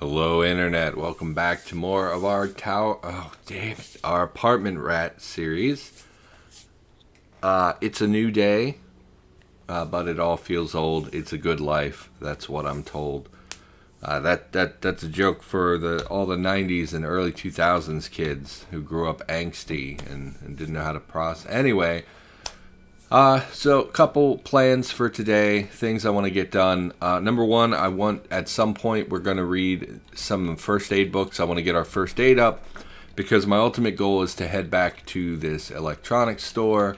Hello, Internet. Welcome back to more of our our apartment rat series. It's a new day, but it all feels old. It's a good life. That's what I'm told. That's a joke for all the 90s and early 2000s kids who grew up angsty and didn't know how to process. Anyway, so a couple plans for today, things I want to get done. Number one, at some point we're going to read some first aid books. I want to get our first aid up because my ultimate goal is to head back to this electronics store,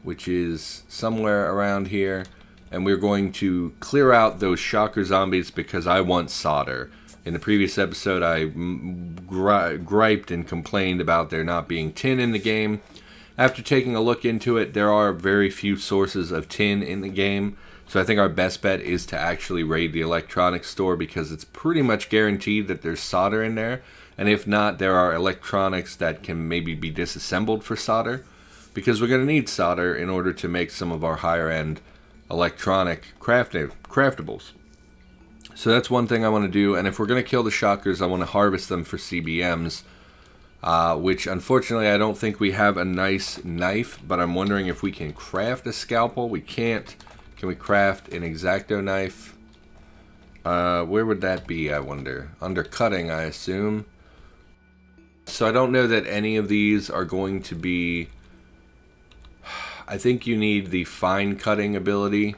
which is somewhere around here, and we're going to clear out those shocker zombies because I want solder. In the previous episode, I griped and complained about there not being tin in the game. After taking a look into it, there are very few sources of tin in the game, so I think our best bet is to actually raid the electronics store because it's pretty much guaranteed that there's solder in there, and if not, there are electronics that can maybe be disassembled for solder, because we're going to need solder in order to make some of our higher-end electronic craftables. So that's one thing I want to do, and if we're going to kill the shockers, I want to harvest them for CBMs, which unfortunately I don't think we have a nice knife, but I'm wondering if we can craft a scalpel. We can't. Can we craft an X-Acto knife? Where would that be, I wonder? Under cutting, I assume. So I don't know that any of these are going to be... I think you need the fine cutting ability.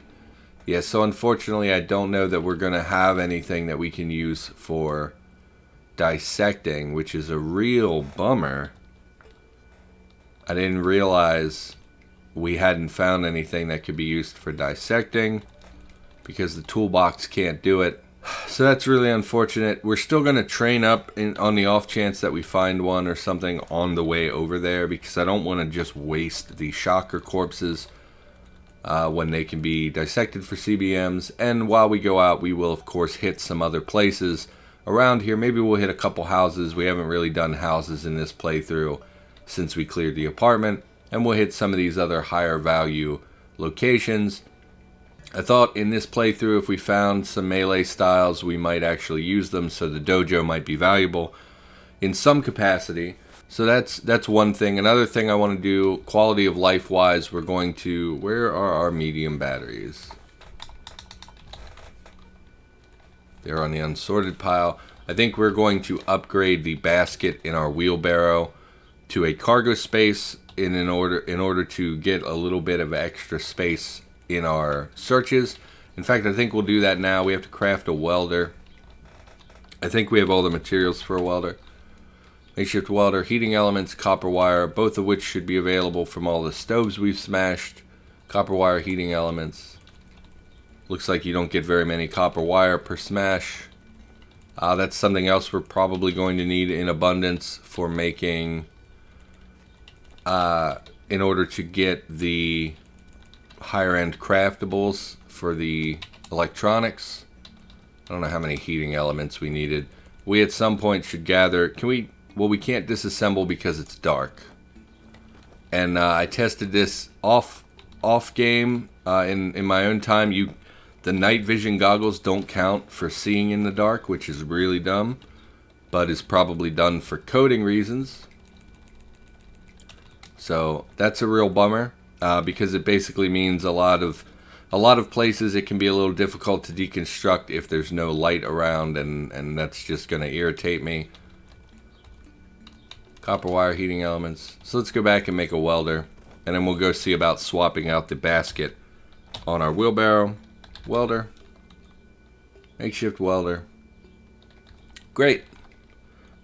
Yeah, so unfortunately I don't know that we're going to have anything that we can use for dissecting, which is a real bummer. I didn't realize we hadn't found anything that could be used for dissecting because the toolbox can't do it. So that's really unfortunate. We're still going to train up on the off chance that we find one or something on the way over there, because I don't want to just waste the shocker corpses when they can be dissected for CBMs. And while we go out, we will of course hit some other places around here. Maybe we'll hit a couple houses. We haven't really done houses in this playthrough since we cleared the apartment. And we'll hit some of these other higher value locations. I thought in this playthrough, if we found some melee styles, we might actually use them, so the dojo might be valuable in some capacity. So that's one thing. Another thing I want to do, quality of life wise, we're going to... Where are our medium batteries? They're on the unsorted pile. I think we're going to upgrade the basket in our wheelbarrow to a cargo space in order to get a little bit of extra space in our searches. In fact, I think we'll do that now. We have to craft a welder. I think we have all the materials for a welder. Makeshift welder, heating elements, copper wire, both of which should be available from all the stoves we've smashed. Copper wire, heating elements. Looks like you don't get very many copper wire per smash. That's something else we're probably going to need in abundance for making, in order to get the higher end craftables for the electronics. I don't know how many heating elements we needed. We at some point should gather, well, we can't disassemble because it's dark. And I tested this off game in my own time. The night vision goggles don't count for seeing in the dark, which is really dumb, but is probably done for coding reasons. So that's a real bummer, because it basically means a lot of places it can be a little difficult to deconstruct if there's no light around, and that's just going to irritate me. Copper wire, heating elements. So let's go back and make a welder, and then we'll go see about swapping out the basket on our wheelbarrow. Welder. Makeshift welder. Great.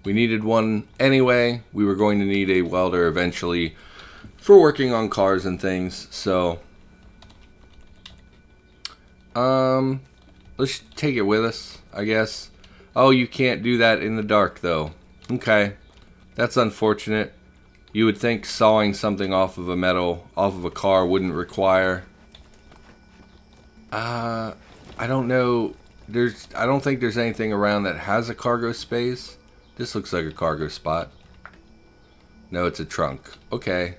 We needed one anyway. We were going to need a welder eventually for working on cars and things. So, let's take it with us, I guess. Oh, you can't do that in the dark though. Okay. That's unfortunate. You would think sawing something off of a car wouldn't require... I don't know. I don't think there's anything around that has a cargo space. This looks like a cargo spot. No, it's a trunk. Okay.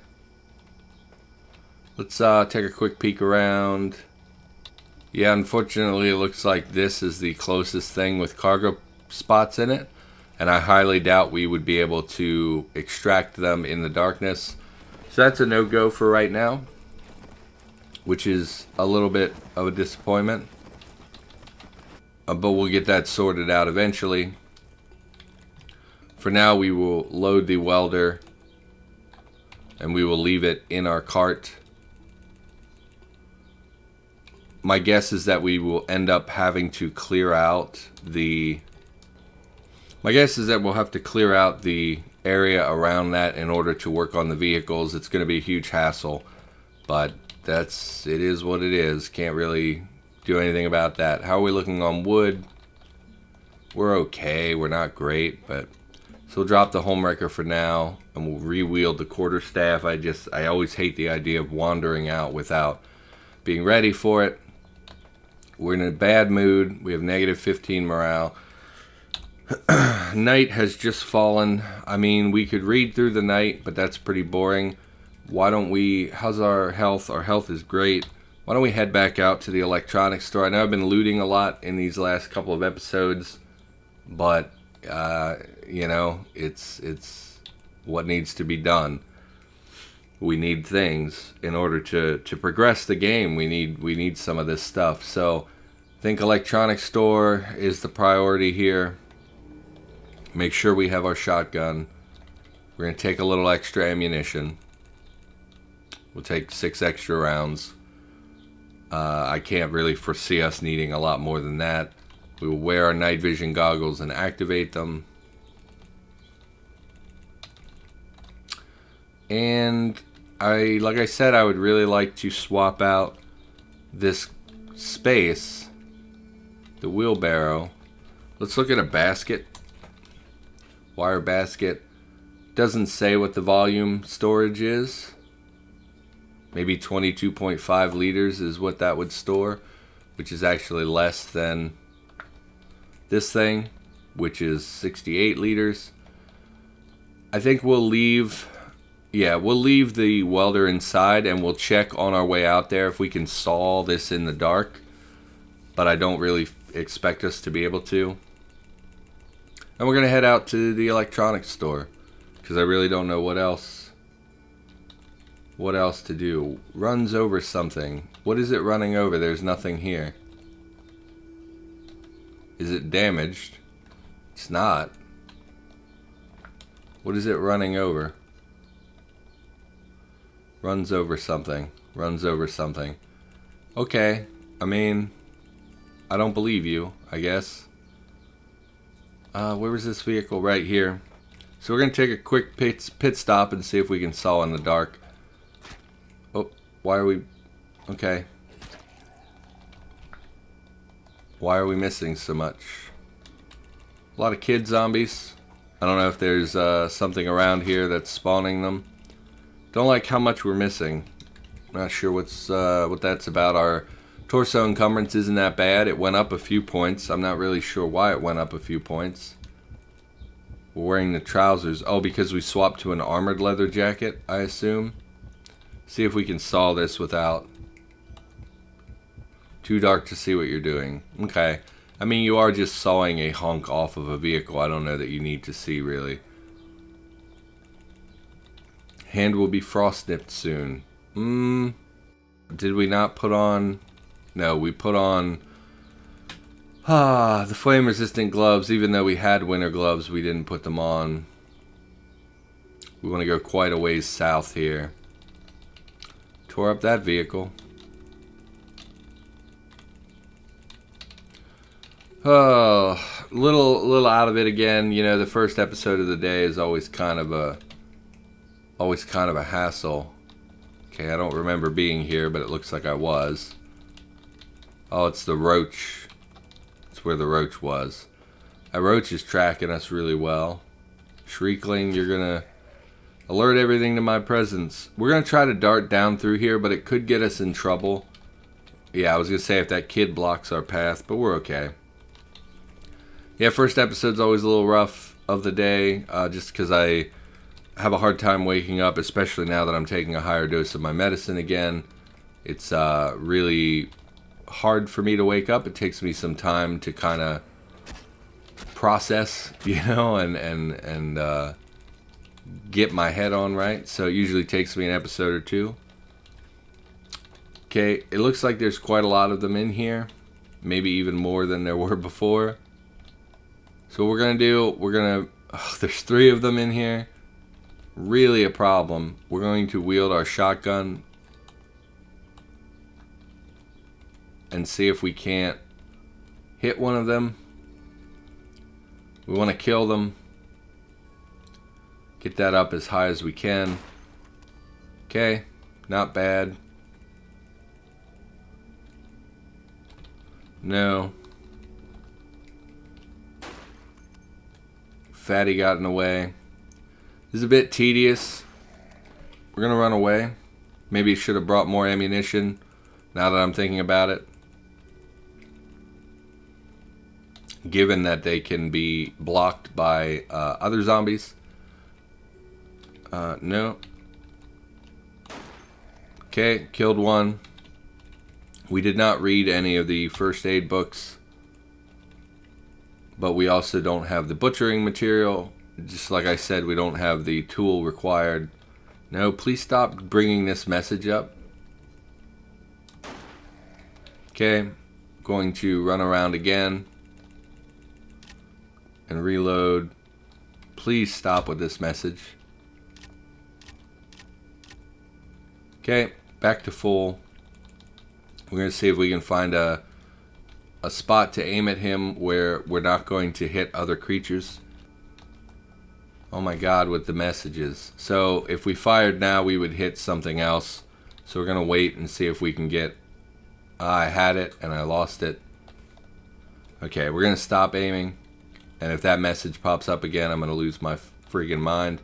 Let's take a quick peek around. Yeah, unfortunately, it looks like this is the closest thing with cargo spots in it, and I highly doubt we would be able to extract them in the darkness. So that's a no-go for right now, which is a little bit of a disappointment. But we'll get that sorted out eventually. For now, we will load the welder, and we will leave it in our cart. My guess is that we will end up having to clear out the... My guess is that we'll have to clear out the area around that in order to work on the vehicles. It's going to be a huge hassle, but it is what it is. Can't really do anything about that. How are we looking on wood? We're okay. We're not great, but so we'll drop the homewrecker for now, and we'll re-wield the quarterstaff. I always hate the idea of wandering out without being ready for it. We're in a bad mood. We have negative 15 morale. Night has just fallen. I mean, we could read through the night, but that's pretty boring. Why don't we... How's our health? Our health is great. Why don't we head back out to the electronics store? I know I've been looting a lot in these last couple of episodes, but, you know, it's what needs to be done. We need things in order to progress the game. We need some of this stuff. So I think electronics store is the priority here. Make sure we have our shotgun. We're going to take a little extra ammunition. We'll take 6 extra rounds. I can't really foresee us needing a lot more than that. We will wear our night vision goggles and activate them. And like I said, I would really like to swap out this space, the wheelbarrow. Let's look at a basket. Wire basket. Doesn't say what the volume storage is. Maybe 22.5 liters is what that would store, which is actually less than this thing, which is 68 liters. I think we'll leave... Yeah, we'll leave the welder inside, and we'll check on our way out there if we can saw this in the dark. But I don't really expect us to be able to. And we're going to head out to the electronics store, because I really don't know what else to do. Runs over something. What is it running over? There's nothing here. Is it damaged? It's not. What is it running over? Runs over something. Runs over something. Okay. I mean, I don't believe you, I guess. Where was this vehicle? Right here. So we're going to take a quick pit stop and see if we can saw in the dark. Oh, why are we... Okay. Why are we missing so much? A lot of kid zombies. I don't know if there's something around here that's spawning them. Don't like how much we're missing. Not sure what that's about. Our torso encumbrance isn't that bad. It went up a few points. I'm not really sure why it went up a few points. We're wearing the trousers. Oh, because we swapped to an armored leather jacket, I assume. See if we can saw this without... Too dark to see what you're doing. Okay. I mean, you are just sawing a hunk off of a vehicle. I don't know that you need to see, really. Hand will be frost nipped soon. Did we not put on... No, we put on... the flame resistant gloves. Even though we had winter gloves, we didn't put them on. We want to go quite a ways south here. Tore up that vehicle. Oh, little out of it again. You know, the first episode of the day is always kind of a hassle. Okay, I don't remember being here, but it looks like I was. Oh, it's the roach. It's where the roach was. That roach is tracking us really well. Shriekling, you're gonna alert everything to my presence. We're gonna try to dart down through here, but it could get us in trouble. Yeah, I was gonna say if that kid blocks our path, but we're okay. Yeah, first episode's always a little rough of the day, just because I have a hard time waking up, especially now that I'm taking a higher dose of my medicine again. It's really hard for me to wake up. It takes me some time to kind of process, you know, and get my head on right. So it usually takes me an episode or two. Okay, it looks like there's quite a lot of them in here. Maybe even more than there were before. So what we're going to do, there's 3 of them in here. Really a problem. We're going to wield our shotgun and see if we can't hit one of them. We want to kill them. Get that up as high as we can. Okay, not bad. No. Fatty got in the way. This is a bit tedious. We're going to run away. Maybe should have brought more ammunition now that I'm thinking about it. Given that they can be blocked by other zombies. No. Okay, killed one. We did not read any of the first aid books. But we also don't have the butchering material. Just like I said, we don't have the tool required. No, please stop bringing this message up. Okay, going to run around again and reload. Please stop with this message. Okay, back to full. We're going to see if we can find a spot to aim at him where we're not going to hit other creatures. Oh my god, with the messages. So if we fired now, we would hit something else. So we're going to wait and see if we can get... I had it and I lost it. Okay, we're going to stop aiming. And if that message pops up again, I'm going to lose my friggin' mind.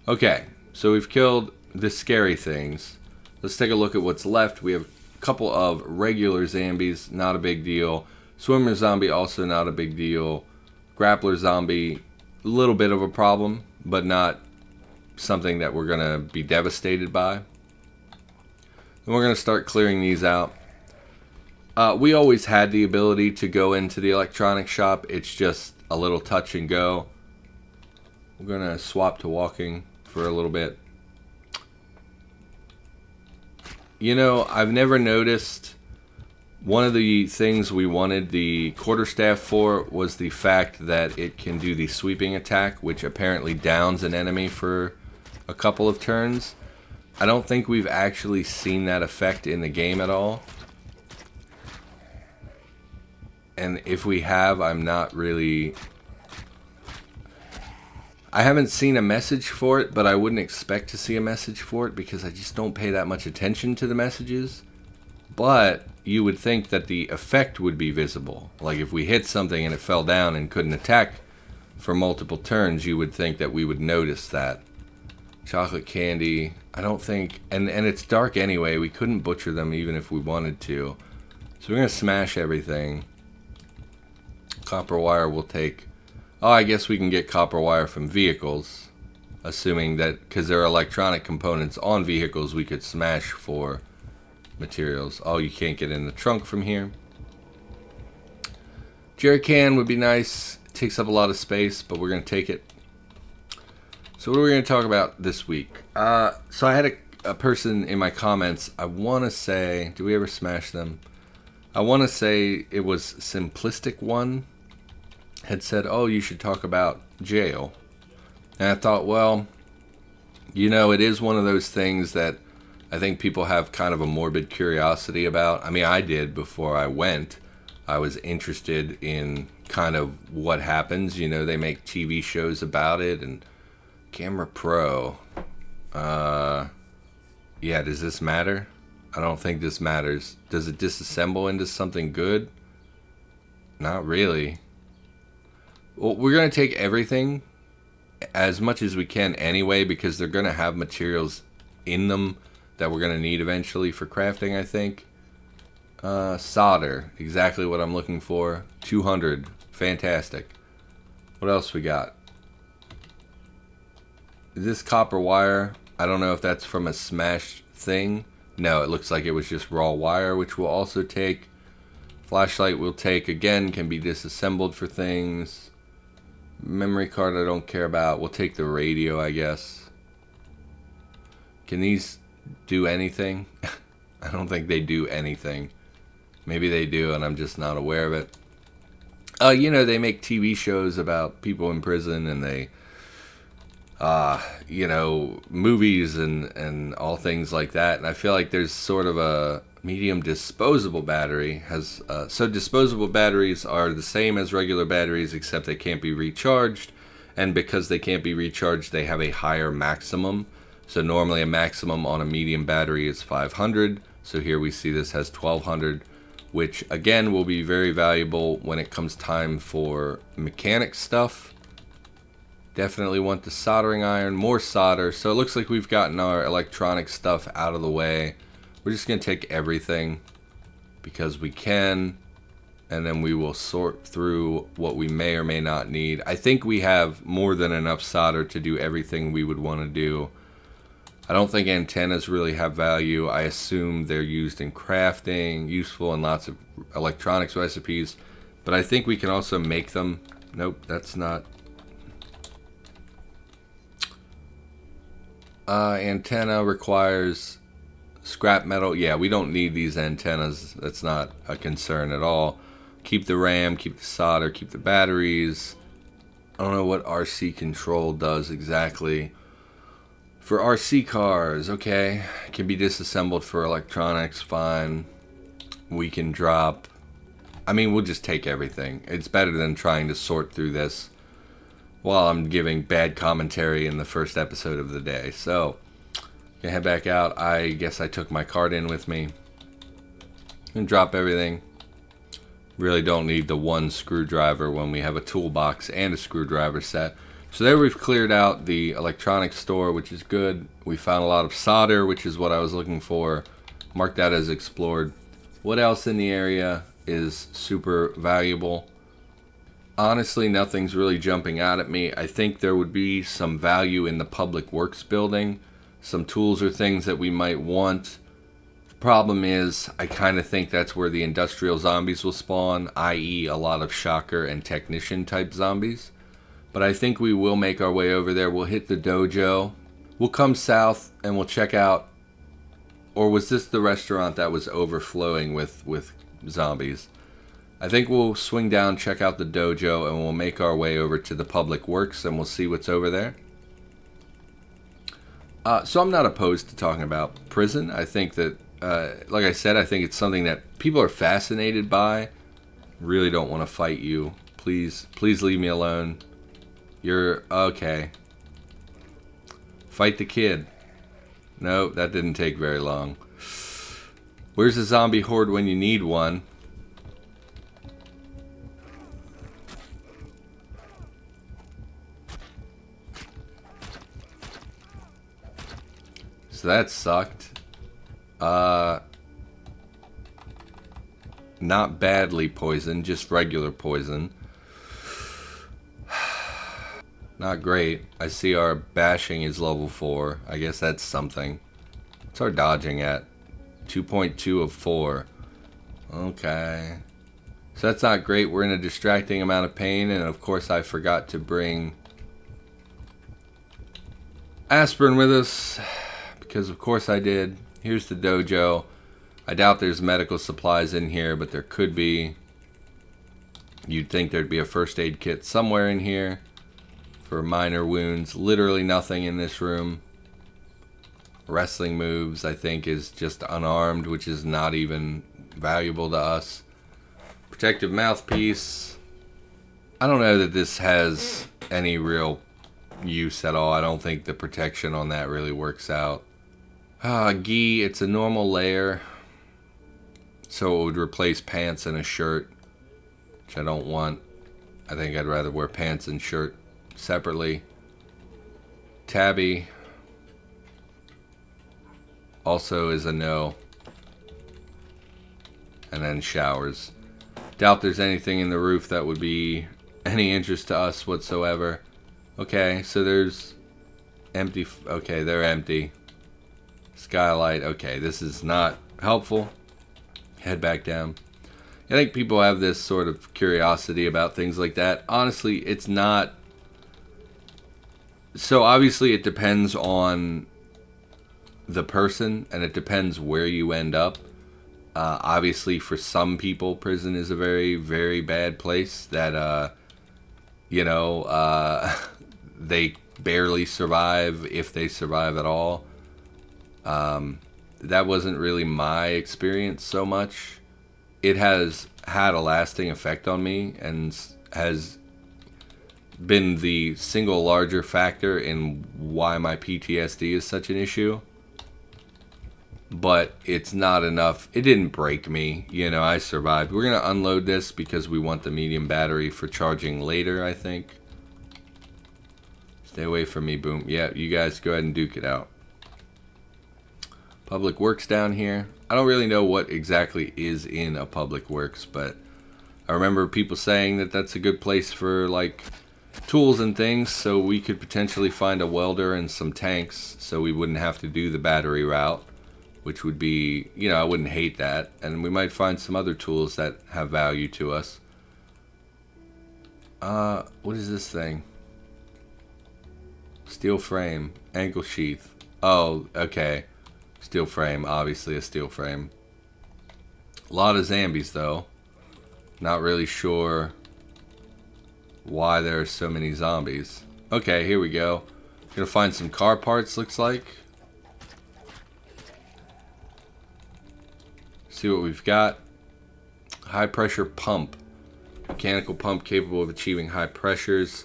Okay, so we've killed the scary things. Let's take a look at what's left. We have a couple of regular zombies, not a big deal. Swimmer zombie, also not a big deal. Grappler zombie, a little bit of a problem, but not something that we're going to be devastated by. And we're going to start clearing these out. We always had the ability to go into the electronics shop. It's just a little touch and go. We're going to swap to walking for a little bit. You know, I've never noticed... One of the things we wanted the quarterstaff for was the fact that it can do the sweeping attack, which apparently downs an enemy for a couple of turns. I don't think we've actually seen that effect in the game at all. And if we have, I'm not really... I haven't seen a message for it, but I wouldn't expect to see a message for it because I just don't pay that much attention to the messages. But you would think that the effect would be visible. Like if we hit something and it fell down and couldn't attack for multiple turns, you would think that we would notice that. Chocolate candy, I don't think... And it's dark anyway, we couldn't butcher them even if we wanted to. So we're going to smash everything. Copper wire will take... Oh, I guess we can get copper wire from vehicles. Assuming that, because there are electronic components on vehicles, we could smash for materials. Oh, you can't get in the trunk from here. Jerry can would be nice. It takes up a lot of space, but we're going to take it. So what are we going to talk about this week? So I had a person in my comments, I want to say, do we ever smash them? I want to say it was Simplistic One had said, oh, you should talk about jail. And I thought, well, you know, it is one of those things that I think people have kind of a morbid curiosity about. I mean, I did before I went. I was interested in kind of what happens. You know, they make TV shows about it. And Camera Pro. Yeah, does this matter? I don't think this matters. Does it disassemble into something good? Not really. Well, we're going to take everything as much as we can anyway, because they're going to have materials in them that we're going to need eventually for crafting, I think. Solder, exactly what I'm looking for. 200, fantastic. What else we got? Is this copper wire? I don't know if that's from a smashed thing. No, it looks like it was just raw wire, which we'll also take. Flashlight we'll take. Again, can be disassembled for things. Memory card I don't care about. We'll take the radio, I guess. Can these do anything? I don't think they do anything. Maybe they do and I'm just not aware of it. You know, they make TV shows about people in prison, and they, you know, movies and all things like that. And I feel like there's sort of a medium disposable battery. So disposable batteries are the same as regular batteries, except they can't be recharged. And because they can't be recharged, they have a higher maximum. So normally a maximum on a medium battery is 500. So here we see this has 1200. Which again will be very valuable when it comes time for mechanic stuff. Definitely want the soldering iron, more solder. So it looks like we've gotten our electronic stuff out of the way. We're just going to take everything because we can, and then we will sort through what we may or may not need. I think we have more than enough solder to do everything we would want to do. I don't think antennas really have value. I assume they're used in crafting, useful in lots of electronics recipes. But I think we can also make them. Nope, that's not. Antenna requires scrap metal. Yeah, we don't need these antennas. That's not a concern at all. Keep the RAM, keep the solder, keep the batteries. I don't know what RC control does exactly. For RC cars, okay, can be disassembled for electronics, fine. We can drop, I mean, we'll just take everything. It's better than trying to sort through this while I'm giving bad commentary in the first episode of the day. So, gonna head back out. I guess I took my card in with me. And drop everything. Really don't need the one screwdriver when we have a toolbox and a screwdriver set. So there we've cleared out the electronics store, which is good. We found a lot of solder, which is what I was looking for. Marked that as explored. What else in the area is super valuable? Honestly, nothing's really jumping out at me. I think there would be some value in the public works building. Some tools or things that we might want. The problem is, I kind of think that's where the industrial zombies will spawn, i.e. a lot of shocker and technician type zombies. But I think we will make our way over there. We'll hit the dojo. We'll come south and we'll check out. Or was this the restaurant that was overflowing with zombies? I think we'll swing down, check out the dojo, and we'll make our way over to the public works and we'll see what's over there. So I'm not opposed to talking about prison. I think that, like I said, I think it's something that people are fascinated by. Really don't want to fight you. Please leave me alone. You're okay. Fight the kid. No, that didn't take very long. Where's the zombie horde when you need one? So that sucked. Not badly poisoned, just regular poison. Not great. I see our bashing is level 4. I guess that's something. What's our dodging at? 2.2 of 4. Okay. So that's not great. We're in a distracting amount of pain. And of course I forgot to bring aspirin with us. Because of course I did. Here's the dojo. I doubt there's medical supplies in here, but there could be. You'd think there'd be a first aid kit somewhere in here. For minor wounds. Literally nothing in this room. Wrestling moves, I think, is just unarmed, which is not even valuable to us. Protective mouthpiece. I don't know that this has any real use at all. I don't think the protection on that really works out. Gi, it's a normal layer. So it would replace pants and a shirt, which I don't want. I think I'd rather wear pants and shirt separately. Tabby also is a no. And then showers. Doubt there's anything in the roof that would be any interest to us whatsoever. Okay, so there's empty. Okay, they're empty. Skylight. Okay, this is not helpful. Head back down. I think people have this sort of curiosity about things like that. Honestly, it's not. So obviously it depends on the person, and it depends where you end up. Obviously, for some people, prison is a very, very bad place that, they barely survive, if they survive at all. That wasn't really my experience so much. It has had a lasting effect on me and has been the single larger factor in why my PTSD is such an issue. But it's not enough. It didn't break me. I survived. We're going to unload this because we want the medium battery for charging later, I think. Stay away from me, Boom. Yeah, you guys go ahead and duke it out. Public Works down here. I don't really know what exactly is in a Public Works, but I remember people saying that that's a good place for, like, tools and things, so we could potentially find a welder and some tanks so we wouldn't have to do the battery route, which would be, I wouldn't hate that. And we might find some other tools that have value to us. What is this thing? Steel frame, ankle sheath. Oh, okay. Steel frame, obviously a steel frame. A lot of zombies, though. Not really sure why there are so many zombies. Okay, here we go. Gonna find some car parts, looks like. See what we've got. High pressure pump. Mechanical pump capable of achieving high pressures.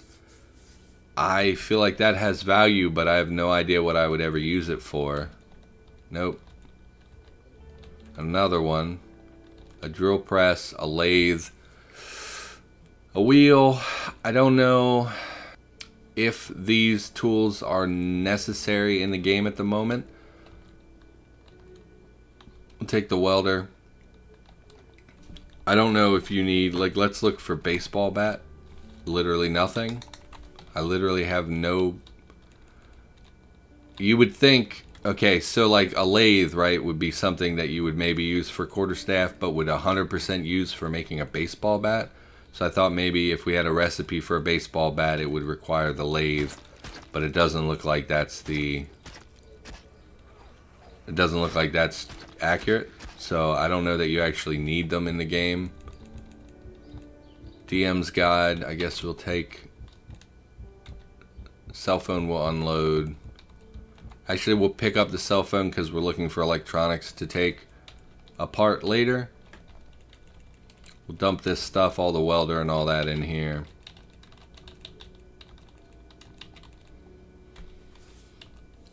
I feel like that has value, but I have no idea what I would ever use it for. Nope. Another one. A drill press, a lathe, a wheel. I don't know if these tools are necessary in the game at the moment. I'll take the welder. I don't know if you need, like, let's look for baseball bat. Literally nothing. I literally have no. You would think, okay, so like a lathe, right, would be something that you would maybe use for quarterstaff, but would 100% use for making a baseball bat. So I thought maybe if we had a recipe for a baseball bat, it would require the lathe, but it doesn't look like that's the. It doesn't look like that's accurate, so I don't know that you actually need them in the game. DM's guide, I guess we'll take. Cell phone will unload. Actually, we'll pick up the cell phone because we're looking for electronics to take apart later. We'll dump this stuff, all the welder and all that in here.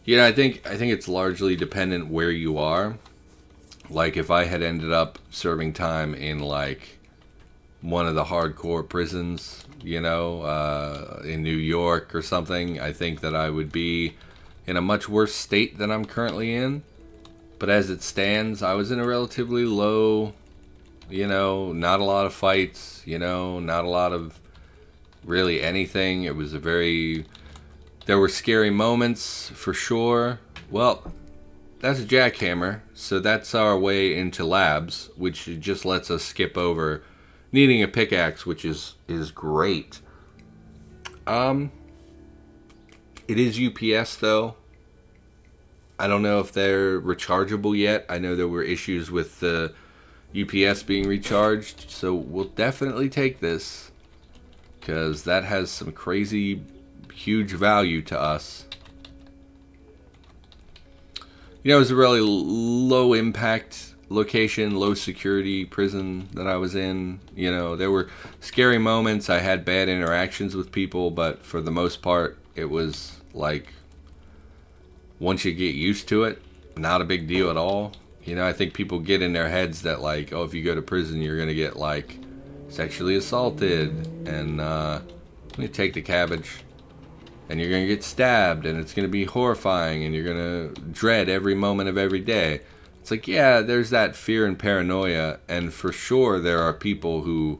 I think it's largely dependent where you are. Like if I had ended up serving time in like one of the hardcore prisons, in New York or something, I think that I would be in a much worse state than I'm currently in. But as it stands, I was in a relatively low, not a lot of fights, not a lot of really anything. It was there were scary moments for sure. Well, that's a jackhammer, so that's our way into labs, which just lets us skip over needing a pickaxe, which is great. It is UPS though. I don't know if they're rechargeable yet. I know there were issues with the UPS being recharged, so we'll definitely take this because that has some crazy huge value to us. It was a really low impact location, low security prison that I was in. There were scary moments. I had bad interactions with people, but for the most part, it was like, once you get used to it, not a big deal at all. I think people get in their heads that like, oh, if you go to prison, you're going to get like sexually assaulted and you take the cabbage and you're going to get stabbed and it's going to be horrifying and you're going to dread every moment of every day. It's like, yeah, there's that fear and paranoia, and for sure there are people who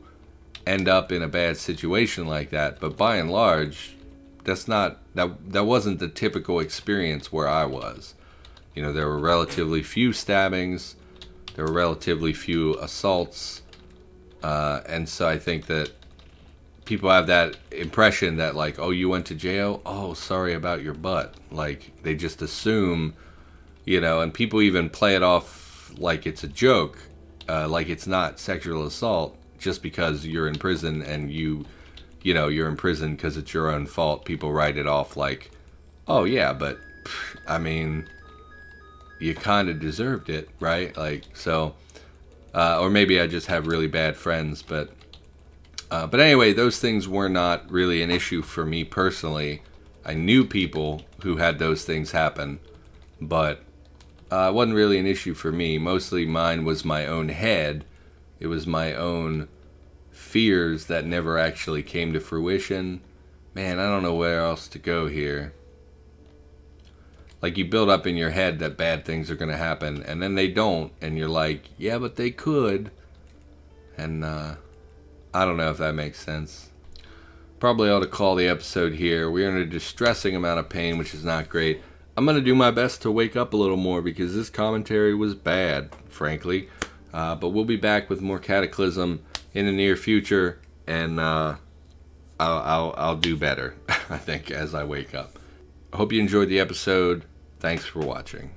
end up in a bad situation like that, but by and large, that wasn't the typical experience where I was. There were relatively few stabbings, there were relatively few assaults, And so I think that people have that impression that, like, oh, you went to jail? Oh, sorry about your butt. Like, they just assume, and people even play it off like it's a joke, like it's not sexual assault just because you're in prison and you're in prison because it's your own fault. People write it off like, oh, yeah, but, I mean, you kind of deserved it, right? Like, so, or maybe I just have really bad friends, but anyway, those things were not really an issue for me personally. I knew people who had those things happen, but it wasn't really an issue for me. Mostly mine was my own head. It was my own fears that never actually came to fruition. Man, I don't know where else to go here. Like, you build up in your head that bad things are going to happen, and then they don't, and you're like, yeah, but they could. And, I don't know if that makes sense. Probably ought to call the episode here. We're in a distressing amount of pain, which is not great. I'm going to do my best to wake up a little more because this commentary was bad, frankly. But we'll be back with more Cataclysm in the near future, and I'll do better, I think, as I wake up. I hope you enjoyed the episode. Thanks for watching.